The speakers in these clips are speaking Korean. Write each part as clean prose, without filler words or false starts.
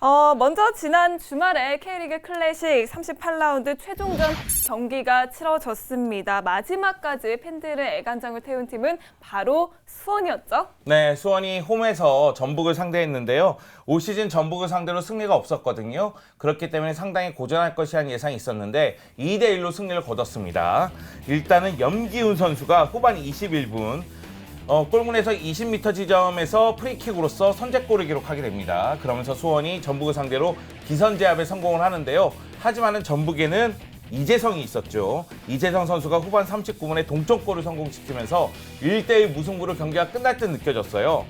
먼저 지난 주말에 K리그 클래식 38라운드 최종전 경기가 치러졌습니다. 마지막까지 팬들의 애간장을 태운 팀은 바로 수원이었죠. 네, 수원이 홈에서 전북을 상대했는데요. 올 시즌 전북을 상대로 승리가 없었거든요. 그렇기 때문에 상당히 고전할 것이라는 예상이 있었는데 2대1로 승리를 거뒀습니다. 일단은 염기훈 선수가 후반 21분 골문에서 20m 지점에서 프리킥으로서 선제골을 기록하게 됩니다. 그러면서 수원이 전북을 상대로 기선제압에 성공을 하는데요. 하지만은 전북에는 이재성이 있었죠. 이재성 선수가 후반 39분에 동점골을 성공시키면서 1대1 무승부로 경기가 끝날 듯 느껴졌어요.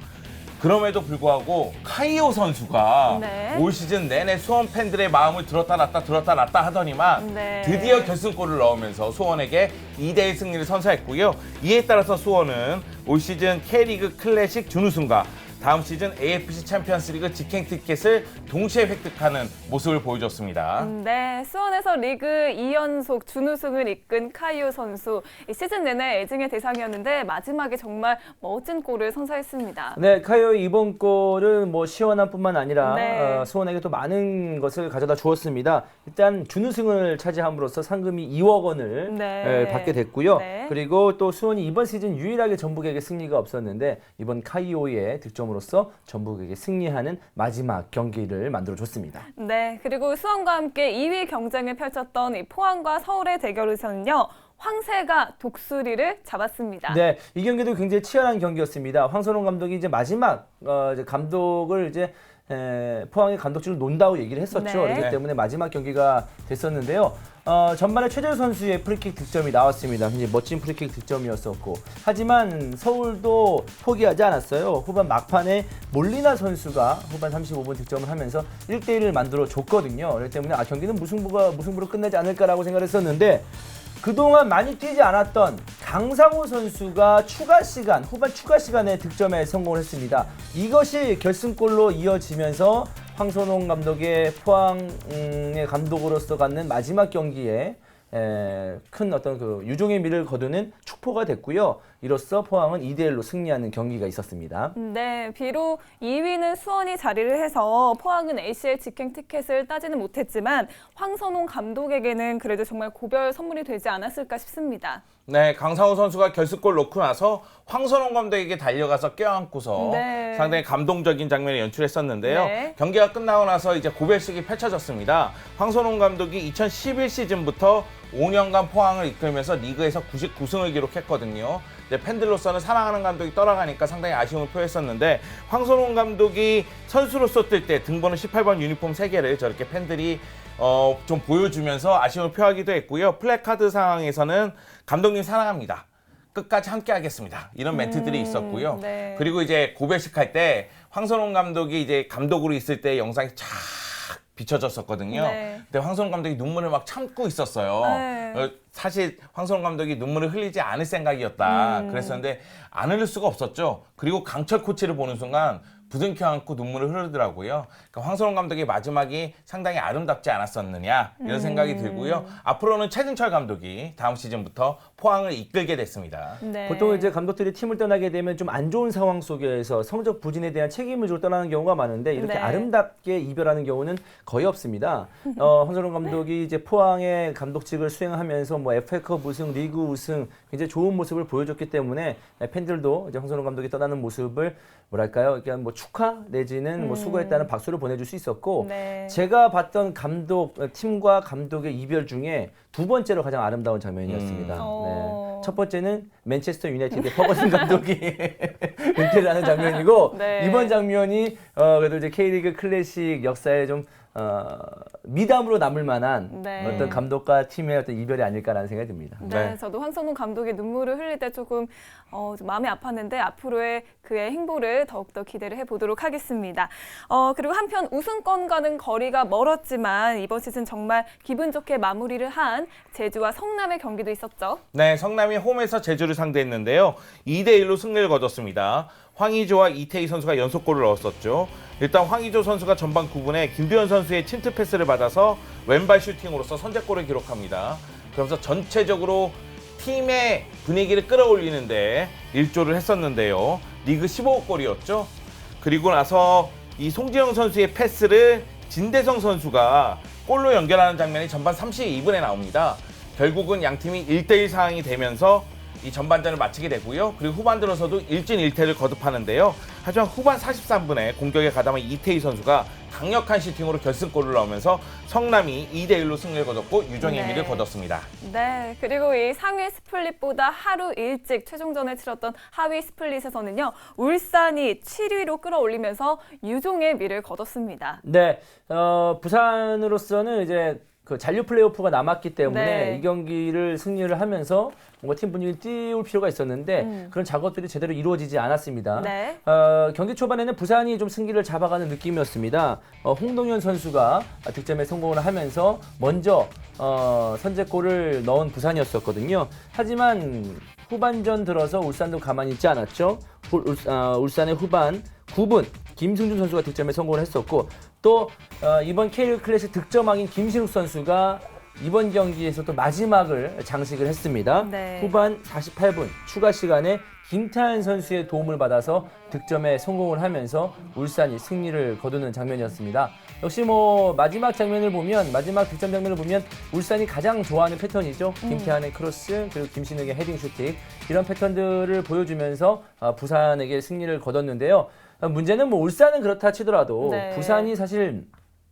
그럼에도 불구하고 카이오 선수가 올 시즌 내내 수원 팬들의 마음을 들었다 놨다 하더니만 드디어 결승골을 넣으면서 수원에게 2대1 승리를 선사했고요. 이에 따라서 수원은 올 시즌 K리그 클래식 준우승과 다음 시즌 AFC 챔피언스리그 직행 티켓을 동시에 획득하는 모습을 보여줬습니다. 네, 수원에서 리그 2연속 준우승을 이끈 카이오 선수. 시즌 내내 애증의 대상이었는데 마지막에 정말 멋진 골을 선사했습니다. 네, 카이오의 이번 골은 시원한 뿐만 아니라 수원에게 또 많은 것을 가져다 주었습니다. 일단 준우승을 차지함으로써 상금이 2억 원을 받게 됐고요. 그리고 또 수원이 이번 시즌 유일하게 전북에게 승리가 없었는데 이번 카이오의 득점으로써 전북에게 승리하는 마지막 경기를 만들어줬습니다. 네, 그리고 수원과 함께 2위 경쟁을 펼쳤던 이 포항과 서울의 대결에서는요. 황새가 독수리를 잡았습니다. 네, 이 경기도 굉장히 치열한 경기였습니다. 황선홍 감독이 이제 마지막 감독을 포항의 감독직을 논다고 얘기를 했었죠. 그렇기 때문에 마지막 경기가 됐었는데요. 전반에 최재우 선수의 프리킥 득점이 나왔습니다. 굉장히 멋진 프리킥 득점이었었고, 하지만 서울도 포기하지 않았어요. 후반 막판에 몰리나 선수가 후반 35분 득점을 하면서 1대1을 만들어 줬거든요. 그렇기 때문에 경기는 무승부로 끝나지 않을까라고 생각을 했었는데, 그동안 많이 뛰지 않았던 강상호 선수가 후반 추가 시간에 득점에 성공을 했습니다. 이것이 결승골로 이어지면서 황선홍 감독의 포항의 감독으로서 갖는 마지막 경기에 큰 어떤 유종의 미를 거두는 축포가 됐고요. 이로써 포항은 2대1로 승리하는 경기가 있었습니다. 네, 비록 2위는 수원이 자리를 해서 포항은 ACL 직행 티켓을 따지는 못했지만 황선홍 감독에게는 그래도 정말 고별 선물이 되지 않았을까 싶습니다. 네, 강상우 선수가 결승골 넣고 나서 황선홍 감독에게 달려가서 껴안고서 상당히 감동적인 장면을 연출했었는데요. 경기가 끝나고 나서 이제 고별식이 펼쳐졌습니다. 황선홍 감독이 2011 시즌부터 5년간 포항을 이끌면서 리그에서 99승을 기록했거든요. 팬들로서는 사랑하는 감독이 떠나가니까 상당히 아쉬움을 표했었는데, 황선홍 감독이 선수로서 뛸 때 등번호 18번 유니폼 3개를 저렇게 팬들이 좀 보여주면서 아쉬움을 표하기도 했고요. 플래카드 상황에서는 감독님 사랑합니다, 끝까지 함께 하겠습니다, 이런 멘트들이 있었고요. 그리고 이제 고별식 할 때 황선홍 감독이 이제 감독으로 있을 때 영상이 쫙 비춰졌었거든요. 근데 황선홍 감독이 눈물을 막 참고 있었어요. 사실 황선홍 감독이 눈물을 흘리지 않을 생각이었다 그랬었는데 안 흘릴 수가 없었죠. 그리고 강철 코치를 보는 순간 부둥켜 안고 눈물을 흐르더라고요. 그러니까 황선홍 감독의 마지막이 상당히 아름답지 않았었느냐, 이런 생각이 들고요. 앞으로는 최진철 감독이 다음 시즌부터 포항을 이끌게 됐습니다. 보통 이제 감독들이 팀을 떠나게 되면 좀 안 좋은 상황 속에서 성적 부진에 대한 책임을 지고 떠나는 경우가 많은데, 이렇게 아름답게 이별하는 경우는 거의 없습니다. 황선홍 감독이 이제 포항의 감독직을 수행하면서 FA컵 우승, 리그 우승 굉장히 좋은 모습을 보여줬기 때문에 팬들도 이제 황선홍 감독이 떠나는 모습을 그냥 축하 내지는 수고했다는 박수를 보내줄 수 있었고, 제가 봤던 팀과 감독의 이별 중에 두 번째로 가장 아름다운 장면이었습니다. 첫 번째는 맨체스터 유나이티드의 퍼거슨 감독이 은퇴를 하는 장면이고, 이번 장면이 그래도 이제 K리그 클래식 역사에 좀 미담으로 남을 만한 어떤 감독과 팀의 어떤 이별이 아닐까라는 생각이 듭니다. 저도 황선홍 감독의 눈물을 흘릴 때 조금 좀 마음이 아팠는데 앞으로의 그의 행보를 더욱더 기대를 해보도록 하겠습니다. 그리고 한편 우승권과는 거리가 멀었지만 이번 시즌 정말 기분 좋게 마무리를 한 제주와 성남의 경기도 있었죠. 네, 성남이 홈에서 제주를 상대했는데요. 2대1로 승리를 거뒀습니다. 황의조와 이태희 선수가 연속골을 넣었었죠. 일단 황의조 선수가 전반 9분에 김도현 선수의 침투 패스를 받아서 왼발 슈팅으로서 선제골을 기록합니다. 그러면서 전체적으로 팀의 분위기를 끌어올리는데 일조를 했었는데요. 리그 15골이었죠. 그리고 나서 이 송지영 선수의 패스를 진대성 선수가 골로 연결하는 장면이 전반 32분에 나옵니다. 결국은 양 팀이 1대1 상황이 되면서 이 전반전을 마치게 되고요. 그리고 후반 들어서도 1진 1퇴를 거듭하는데요. 하지만 후반 43분에 공격에 가담한 이태희 선수가 강력한 슈팅으로 결승골을 넣으면서 성남이 2대1로 승리를 거뒀고 유종의 의미를 거뒀습니다. 네, 그리고 이 상위 스플릿보다 하루 일찍 최종전을 치렀던 하위 스플릿에서는요. 울산이 7위로 끌어올리면서 유종의 미를 거뒀습니다. 네, 부산으로서는 이제 그 잔류 플레이오프가 남았기 때문에 이 경기를 승리를 하면서 뭔가 팀 분위기를 띄울 필요가 있었는데 그런 작업들이 제대로 이루어지지 않았습니다. 네. 경기 초반에는 부산이 좀 승기를 잡아가는 느낌이었습니다. 홍동현 선수가 득점에 성공을 하면서 먼저 선제골을 넣은 부산이었었거든요. 하지만 후반전 들어서 울산도 가만히 있지 않았죠. 울산의 후반 9분 김승준 선수가 득점에 성공을 했었고 또 이번 K리그 클래식 득점왕인 김신욱 선수가 이번 경기에서 또 마지막을 장식을 했습니다. 네. 후반 48분 추가 시간에 김태환 선수의 도움을 받아서 득점에 성공을 하면서 울산이 승리를 거두는 장면이었습니다. 역시 뭐 마지막 득점 장면을 보면 울산이 가장 좋아하는 패턴이죠. 김태환의 크로스 그리고 김신욱의 헤딩 슈팅 이런 패턴들을 보여주면서 부산에게 승리를 거뒀는데요. 문제는 뭐 울산은 그렇다 치더라도 부산이 사실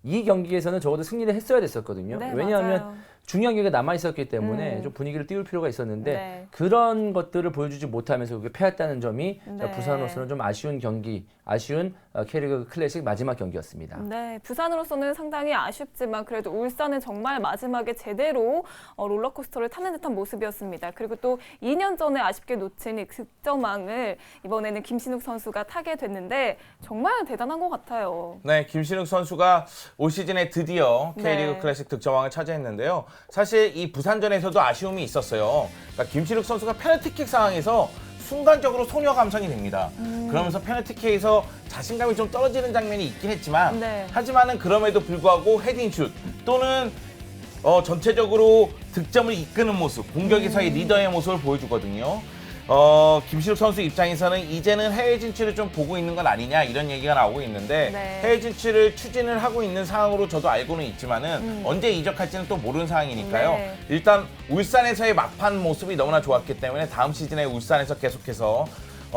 이 경기에서는 적어도 승리를 했어야 됐었거든요. 네, 왜냐하면 맞아요. 중요한 경기가 남아있었기 때문에 좀 분위기를 띄울 필요가 있었는데 그런 것들을 보여주지 못하면서 그게 패했다는 점이 부산으로서는 좀 아쉬운 경기, 아쉬운 K리그 클래식 마지막 경기였습니다. 네, 부산으로서는 상당히 아쉽지만 그래도 울산은 정말 마지막에 제대로 롤러코스터를 타는 듯한 모습이었습니다. 그리고 또 2년 전에 아쉽게 놓친 이 득점왕을 이번에는 김신욱 선수가 타게 됐는데 정말 대단한 것 같아요. 네, 김신욱 선수가 올 시즌에 드디어 K리그 클래식 득점왕을 차지했는데요. 사실 이 부산전에서도 아쉬움이 있었어요. 그러니까 김신욱 선수가 페널티킥 상황에서 순간적으로 소녀 감성이 됩니다. 그러면서 페널티킥에서 자신감이 좀 떨어지는 장면이 있긴 했지만 하지만은 그럼에도 불구하고 헤딩슛 또는 전체적으로 득점을 이끄는 모습, 공격에서의 리더의 모습을 보여주거든요. 김신욱 선수 입장에서는 이제는 해외 진출을 좀 보고 있는 건 아니냐 이런 얘기가 나오고 있는데 해외 진출을 추진을 하고 있는 상황으로 저도 알고는 있지만은 언제 이적할지는 또 모르는 상황이니까요. 일단 울산에서의 막판 모습이 너무나 좋았기 때문에 다음 시즌에 울산에서 계속해서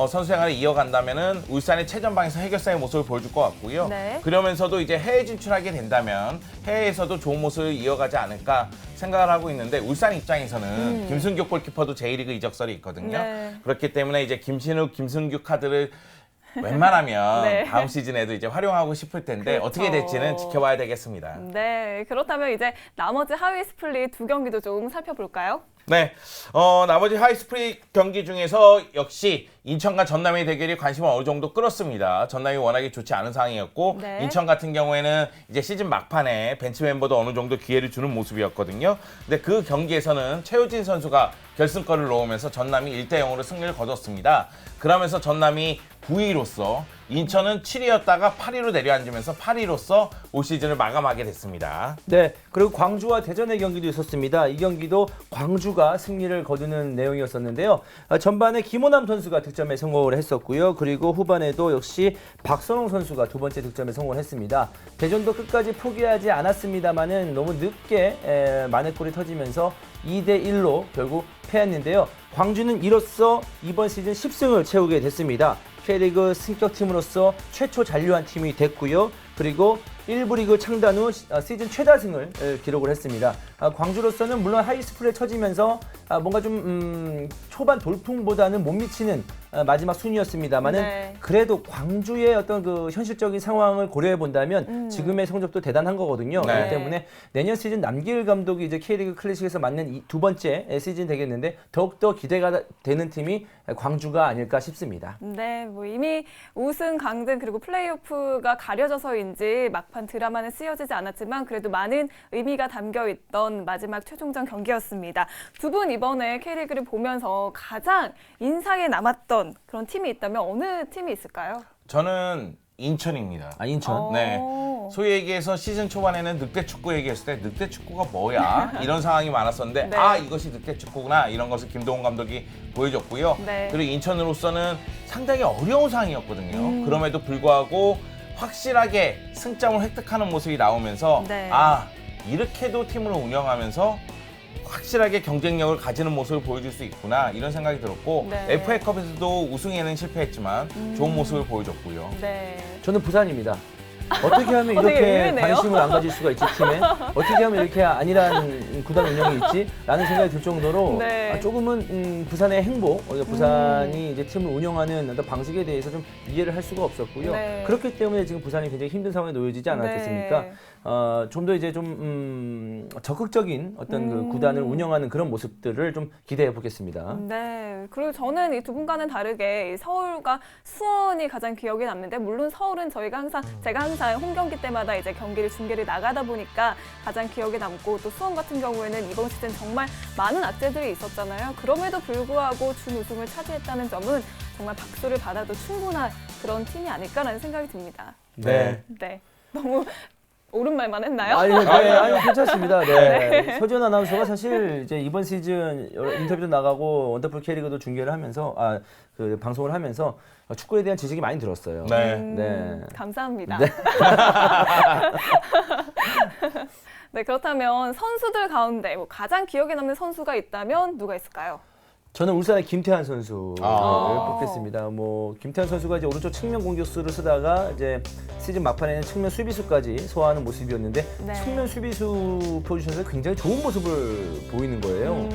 선수 생활을 이어간다면은 울산의 최전방에서 해결사의 모습을 보여줄 것 같고요. 그러면서도 이제 해외 진출하게 된다면 해외에서도 좋은 모습을 이어가지 않을까 생각을 하고 있는데 울산 입장에서는 김승규 골키퍼도 J리그 이적설이 있거든요. 그렇기 때문에 이제 김신욱, 김승규 카드를 웬만하면 다음 시즌에도 이제 활용하고 싶을 텐데 어떻게 될지는 지켜봐야 되겠습니다. 네, 그렇다면 이제 나머지 하위 스플릿 두 경기도 좀 살펴볼까요? 네, 나머지 하이 스플릿 경기 중에서 역시 인천과 전남의 대결이 관심을 어느 정도 끌었습니다. 전남이 워낙에 좋지 않은 상황이었고 인천 같은 경우에는 이제 시즌 막판에 벤치 멤버도 어느 정도 기회를 주는 모습이었거든요. 근데 그 경기에서는 최우진 선수가 결승골을 넣으면서 전남이 1대0으로 승리를 거뒀습니다. 그러면서 전남이 9위로서 인천은 7위였다가 8위로 내려앉으면서 8위로서 올 시즌을 마감하게 됐습니다. 네, 그리고 광주와 대전의 경기도 있었습니다. 이 경기도 광주가 승리를 거두는 내용이었었는데요. 전반에 김호남 선수가 득점에 성공을 했었고요. 그리고 후반에도 역시 박선홍 선수가 두 번째 득점에 성공을 했습니다. 대전도 끝까지 포기하지 않았습니다만은 너무 늦게 만회골이 터지면서 2대1로 결국 패했는데요. 광주는 이로써 이번 시즌 10승을 채우게 됐습니다. K리그 승격팀으로서 최초 잔류한 팀이 됐고요. 그리고 1부 리그 창단 후 시즌 최다승을 기록을 했습니다. 광주로서는 물론 하이스플에 쳐지면서 뭔가 좀 초반 돌풍보다는 못 미치는 마지막 순위였습니다만은 그래도 광주의 어떤 그 현실적인 상황을 고려해 본다면 지금의 성적도 대단한 거거든요. 그렇기 때문에 내년 시즌 남길 감독이 이제 K리그 클래식에서 맞는 이 두 번째 시즌 되겠는데 더욱더 기대가 되는 팀이 광주가 아닐까 싶습니다. 네, 뭐 이미 우승, 강등 그리고 플레이오프가 가려져서인지 막판 드라마는 쓰여지지 않았지만 그래도 많은 의미가 담겨있던 마지막 최종전 경기였습니다. 두 분 이번에 K리그를 보면서 가장 인상에 남았던 그런 팀이 있다면 어느 팀이 있을까요? 저는 인천입니다. 아, 인천? 네. 소위 얘기해서 시즌 초반에는 늑대 축구 얘기했을 때 늑대 축구가 뭐야? 이런 상황이 많았었는데 이것이 늑대 축구구나 이런 것을 김동훈 감독이 보여줬고요. 그리고 인천으로서는 상당히 어려운 상황이었거든요. 그럼에도 불구하고 확실하게 승점을 획득하는 모습이 나오면서 네. 아, 이렇게도 팀을 운영하면서 확실하게 경쟁력을 가지는 모습을 보여줄 수 있구나 이런 생각이 들었고 네. FA컵에서도 우승에는 실패했지만 좋은 모습을 보여줬고요. 네. 저는 부산입니다. 어떻게 하면 되게 이렇게 의외네요. 관심을 안 가질 수가 있지 팀에? 어떻게 하면 이렇게 아니라는 구단 운영이 있지? 라는 생각이 들 정도로 네. 조금은 부산의 행보, 부산이 이제 팀을 운영하는 어떤 방식에 대해서 좀 이해를 할 수가 없었고요. 네. 그렇기 때문에 지금 부산이 굉장히 힘든 상황에 놓여지지 않았겠습니까? 네. 좀 더 이제 좀 적극적인 어떤 그 구단을 운영하는 그런 모습들을 좀 기대해 보겠습니다. 네. 그리고 저는 이 두 분과는 다르게 이 서울과 수원이 가장 기억에 남는데, 물론 서울은 제가 항상 홈 경기 때마다 이제 중계를 나가다 보니까 가장 기억에 남고, 또 수원 같은 경우에는 이번 시즌 정말 많은 악재들이 있었잖아요. 그럼에도 불구하고 준우승을 차지했다는 점은 정말 박수를 받아도 충분한 그런 팀이 아닐까라는 생각이 듭니다. 네. 네. 너무 옳은 말만 했나요? 아니, 괜찮습니다. 네. 서지현 아나운서가 사실 이제 이번 시즌 여러 인터뷰도 나가고 원더풀 K리그도 중계를 하면서 그 방송을 하면서 축구에 대한 지식이 많이 들었어요. 네. 네. 감사합니다. 네. 네, 그렇다면 선수들 가운데 가장 기억에 남는 선수가 있다면 누가 있을까요? 저는 울산의 김태환 선수를 아. 뽑겠습니다. 김태환 선수가 이제 오른쪽 측면 공격수를 쓰다가 이제 시즌 막판에는 측면 수비수까지 소화하는 모습이었는데 네. 측면 수비수 포지션에서 굉장히 좋은 모습을 보이는 거예요.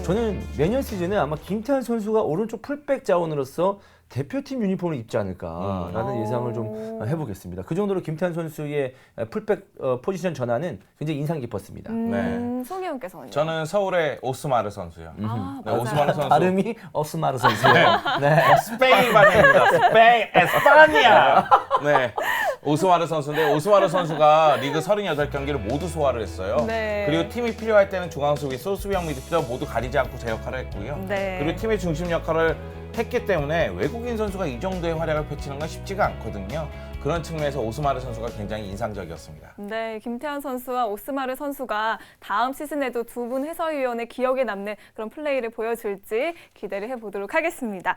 저는 매년 시즌에 아마 김태환 선수가 오른쪽 풀백 자원으로서 대표팀 유니폼을 입지 않을까라는 예상을 좀 해보겠습니다. 그 정도로 김태환 선수의 풀백 포지션 전환은 굉장히 인상 깊었습니다. 네. 송혜원께서는요? 저는 서울의 오스마르 선수요. 아, 네, 맞아요. 오스마르 선수. 발음이 어스마르 선수예요. 네. 스페인 발음입니다. 스페인, 에스파니아. 네. 오스마르 선수인데 오스마르 선수가 리그 38경기를 모두 소화를 했어요. 네. 그리고 팀이 필요할 때는 중앙 수비수, 수비형 미드필더 모두 가리지 않고 제 역할을 했고요. 네. 그리고 팀의 중심 역할을 했기 때문에 외국인 선수가 이 정도의 활약을 펼치는 건 쉽지가 않거든요. 그런 측면에서 오스마르 선수가 굉장히 인상적이었습니다. 네, 김태환 선수와 오스마르 선수가 다음 시즌에도 두 분 해설위원의 기억에 남는 그런 플레이를 보여줄지 기대를 해보도록 하겠습니다.